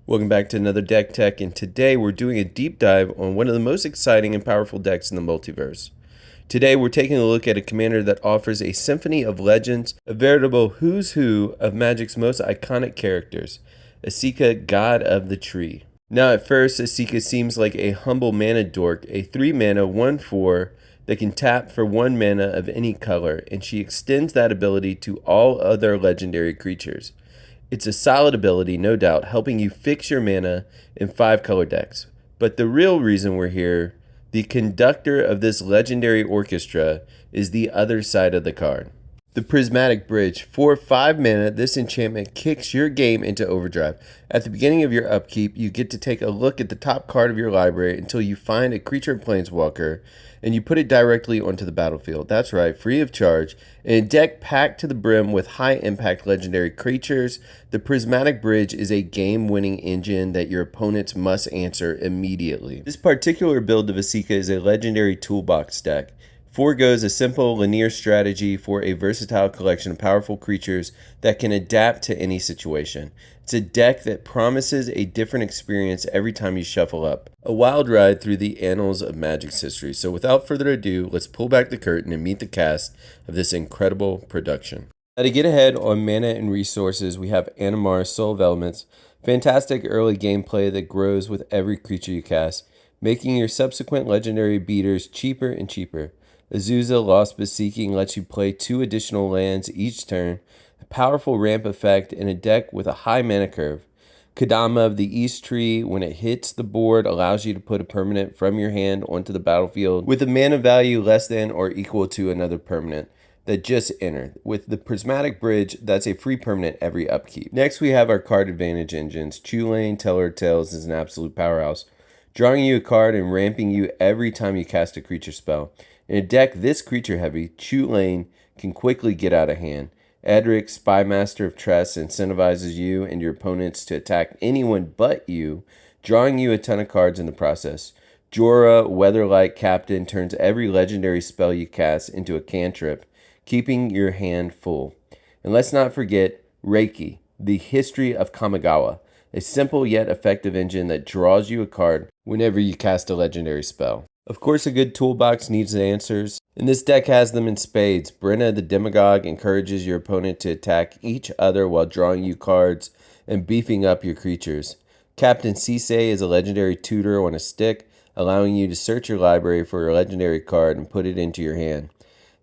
Welcome back to another Deck Tech, and today we're doing a deep dive on one of the most exciting and powerful decks in the multiverse. Today we're taking a look at a commander that offers a symphony of legends, a veritable who's who of Magic's most iconic characters, Esika, God of the Tree. Now at first, Esika seems like a humble mana dork, a 3-mana 1/4 that can tap for 1 mana of any color, and she extends that ability to all other legendary creatures. It's a solid ability, no doubt, helping you fix your mana in 5-color decks. But the real reason we're here, the conductor of this legendary orchestra, is the other side of the card. The Prismatic Bridge. For 5 mana, this enchantment kicks your game into overdrive. At the beginning of your upkeep, you get to take a look at the top card of your library until you find a creature planeswalker, and you put it directly onto the battlefield. That's right, free of charge. In a deck packed to the brim with high-impact legendary creatures, the Prismatic Bridge is a game-winning engine that your opponents must answer immediately. This particular build of Esika is a legendary toolbox deck. Forgoes a simple linear strategy for a versatile collection of powerful creatures that can adapt to any situation. It's a deck that promises a different experience every time you shuffle up. A wild ride through the annals of Magic's history. So without further ado, let's pull back the curtain and meet the cast of this incredible production. Now to get ahead on mana and resources, we have Animar, Soul of Elements. Fantastic early gameplay that grows with every creature you cast, making your subsequent legendary beaters cheaper and cheaper. Azusa, Lost but Seeking, lets you play 2 additional lands each turn, a powerful ramp effect in a deck with a high mana curve. Kadama of the East Tree, when it hits the board, allows you to put a permanent from your hand onto the battlefield with a mana value less than or equal to another permanent that just entered. With the Prismatic Bridge, that's a free permanent every upkeep. Next, we have our card advantage engines. Chulane, Teller of Tales is an absolute powerhouse, drawing you a card and ramping you every time you cast a creature spell. In a deck this creature heavy, Chulane can quickly get out of hand. Edric, Spymaster of Tress, incentivizes you and your opponents to attack anyone but you, drawing you a ton of cards in the process. Jorah, Weatherlight Captain, turns every legendary spell you cast into a cantrip, keeping your hand full. And let's not forget Reiki, the History of Kamigawa, a simple yet effective engine that draws you a card whenever you cast a legendary spell. Of course, a good toolbox needs answers, and this deck has them in spades. Brenna the Demagogue encourages your opponent to attack each other while drawing you cards and beefing up your creatures. Captain Sisei is a legendary tutor on a stick, allowing you to search your library for a legendary card and put it into your hand.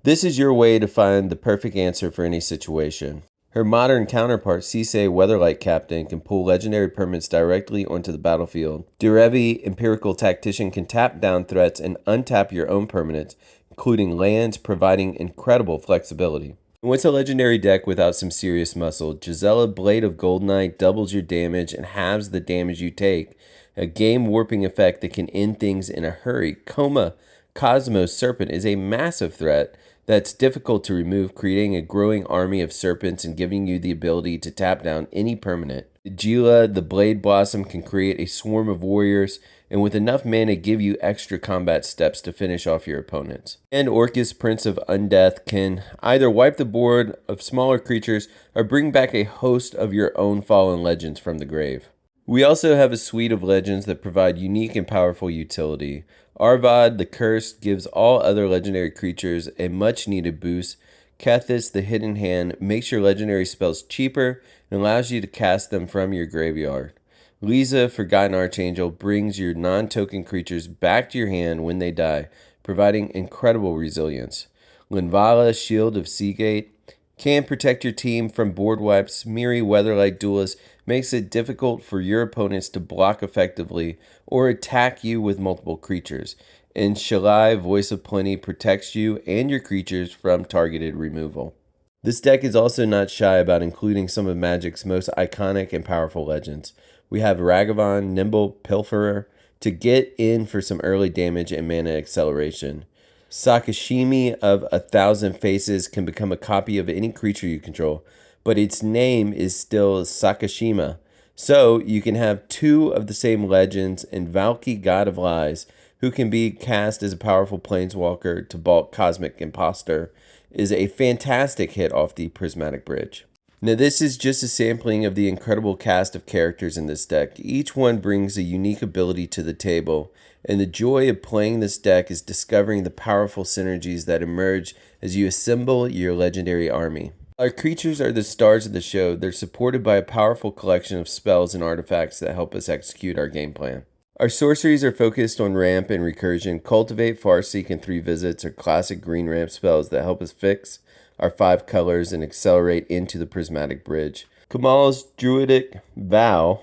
This is your way to find the perfect answer for any situation. Her modern counterpart, Sisei Weatherlight Captain, can pull legendary permanents directly onto the battlefield. Derevi, Empirical Tactician, can tap down threats and untap your own permanents, including lands, providing incredible flexibility. And what's a legendary deck without some serious muscle? Gisela, Blade of Goldeneye, doubles your damage and halves the damage you take. A game-warping effect that can end things in a hurry. Koma, Cosmos Serpent, is a massive threat that's difficult to remove, creating a growing army of serpents and giving you the ability to tap down any permanent. Najeela, the Blade Blossom, can create a swarm of warriors, and with enough mana give you extra combat steps to finish off your opponents. And Orcus, Prince of Undeath, can either wipe the board of smaller creatures or bring back a host of your own fallen legends from the grave. We also have a suite of legends that provide unique and powerful utility. Arvad, the Cursed, gives all other legendary creatures a much-needed boost. Kethis, the Hidden Hand, makes your legendary spells cheaper and allows you to cast them from your graveyard. Lisa, Forgotten Archangel, brings your non-token creatures back to your hand when they die, providing incredible resilience. Linvala, Shield of Seagate, can protect your team from board wipes. Miri, Weatherlight Duelist, makes it difficult for your opponents to block effectively or attack you with multiple creatures. And Shalai, Voice of Plenty, protects you and your creatures from targeted removal. This deck is also not shy about including some of Magic's most iconic and powerful legends. We have Ragavan, Nimble Pilferer, to get in for some early damage and mana acceleration. Sakashimi of 1,000 Faces can become a copy of any creature you control, but its name is still Sakashima. So you can have 2 of the same legends, and Valki, God of Lies, who can be cast as a powerful planeswalker to bulk Cosmic Imposter, is a fantastic hit off the Prismatic Bridge. Now this is just a sampling of the incredible cast of characters in this deck. Each one brings a unique ability to the table, and the joy of playing this deck is discovering the powerful synergies that emerge as you assemble your legendary army. Our creatures are the stars of the show. They're supported by a powerful collection of spells and artifacts that help us execute our game plan. Our sorceries are focused on ramp and recursion. Cultivate, Farseek, and 3 Visits are classic green ramp spells that help us fix our 5 colors and accelerate into the Prismatic Bridge. Koma's Druidic Vow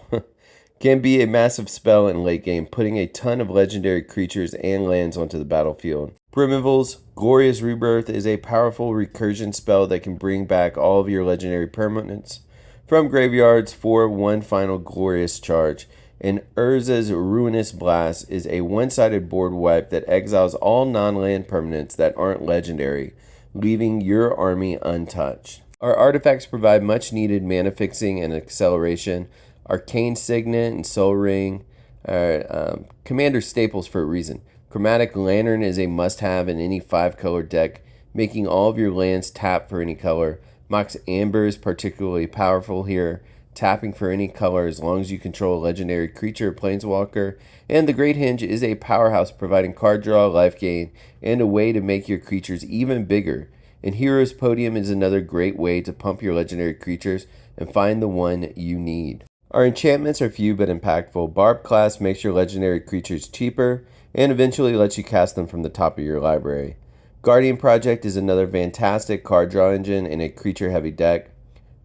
can be a massive spell in late game, putting a ton of legendary creatures and lands onto the battlefield. Primeval's Glorious Rebirth is a powerful recursion spell that can bring back all of your legendary permanents from graveyards for one final glorious charge. And Urza's Ruinous Blast is a one-sided board wipe that exiles all non-land permanents that aren't legendary, leaving your army untouched. Our artifacts provide much needed mana fixing and acceleration. Arcane Signet and Soul Ring are commander staples for a reason. Chromatic Lantern is a must-have in any 5-color deck, making all of your lands tap for any color. Mox Amber is particularly powerful here, tapping for any color as long as you control a legendary creature or planeswalker. And the Great Henge is a powerhouse, providing card draw, life gain, and a way to make your creatures even bigger. And Hero's Podium is another great way to pump your legendary creatures and find the one you need. Our enchantments are few but impactful. Barb Class makes your legendary creatures cheaper and eventually lets you cast them from the top of your library. Guardian Project is another fantastic card draw engine in a creature-heavy deck.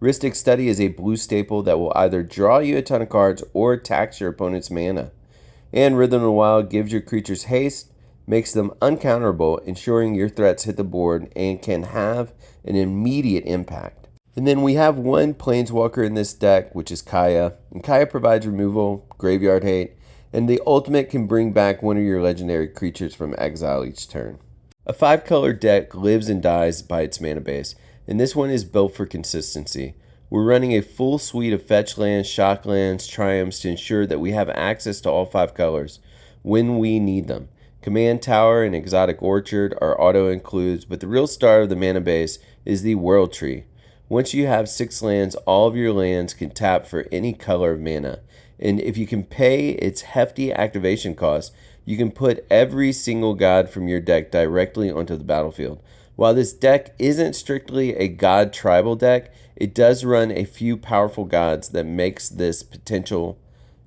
Rhystic Study is a blue staple that will either draw you a ton of cards or tax your opponent's mana. And Rhythm of the Wild gives your creatures haste, makes them uncounterable, ensuring your threats hit the board and can have an immediate impact. And then we have one planeswalker in this deck, which is Kaya. And Kaya provides removal, graveyard hate, and the ultimate can bring back one of your legendary creatures from exile each turn. A 5-color deck lives and dies by its mana base, and this one is built for consistency. We're running a full suite of fetch lands, shock lands, triumphs to ensure that we have access to all 5 colors when we need them. Command Tower and Exotic Orchard are auto includes, but the real star of the mana base is the World Tree. Once you have 6 lands, all of your lands can tap for any color of mana. And if you can pay its hefty activation cost, you can put every single god from your deck directly onto the battlefield. While this deck isn't strictly a god tribal deck, it does run a few powerful gods that makes this potential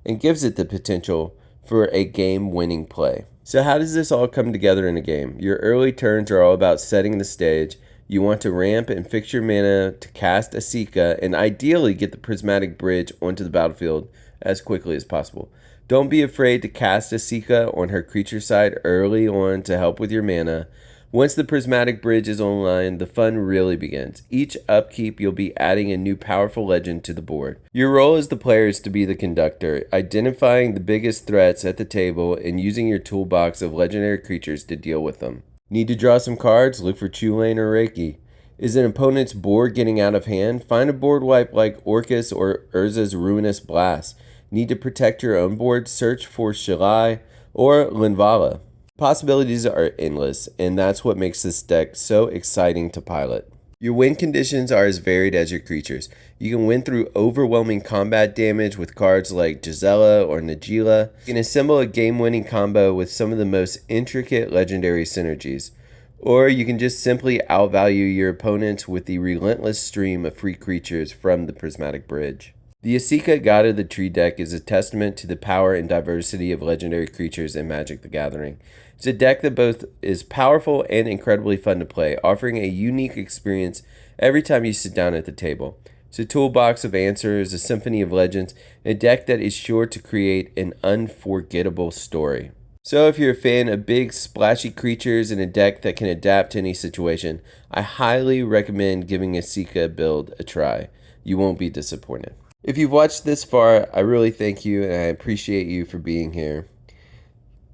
and gives it the potential for a game-winning play. So how does this all come together in a game? Your early turns are all about setting the stage. You want to ramp and fix your mana to cast Esika and ideally get the Prismatic Bridge onto the battlefield as quickly as possible. Don't be afraid to cast Esika on her creature side early on to help with your mana. Once the Prismatic Bridge is online, the fun really begins. Each upkeep, you'll be adding a new powerful legend to the board. Your role as the player is to be the conductor, identifying the biggest threats at the table and using your toolbox of legendary creatures to deal with them. Need to draw some cards? Look for Chulane or Reiki. Is an opponent's board getting out of hand? Find a board wipe like Orcus or Urza's Ruinous Blast. Need to protect your own board? Search for Shalai or Linvala. Possibilities are endless, and that's what makes this deck so exciting to pilot. Your win conditions are as varied as your creatures. You can win through overwhelming combat damage with cards like Gisela or Najeela. You can assemble a game-winning combo with some of the most intricate legendary synergies. Or you can just simply outvalue your opponents with the relentless stream of free creatures from the Prismatic Bridge. The Esika God of the Tree deck is a testament to the power and diversity of legendary creatures in Magic the Gathering. It's a deck that both is powerful and incredibly fun to play, offering a unique experience every time you sit down at the table. It's a toolbox of answers, a symphony of legends, a deck that is sure to create an unforgettable story. So if you're a fan of big, splashy creatures and a deck that can adapt to any situation, I highly recommend giving Esika build a try. You won't be disappointed. If you've watched this far, I really thank you and I appreciate you for being here.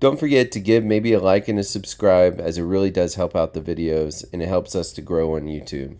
Don't forget to give maybe a like and a subscribe, as it really does help out the videos and it helps us to grow on YouTube.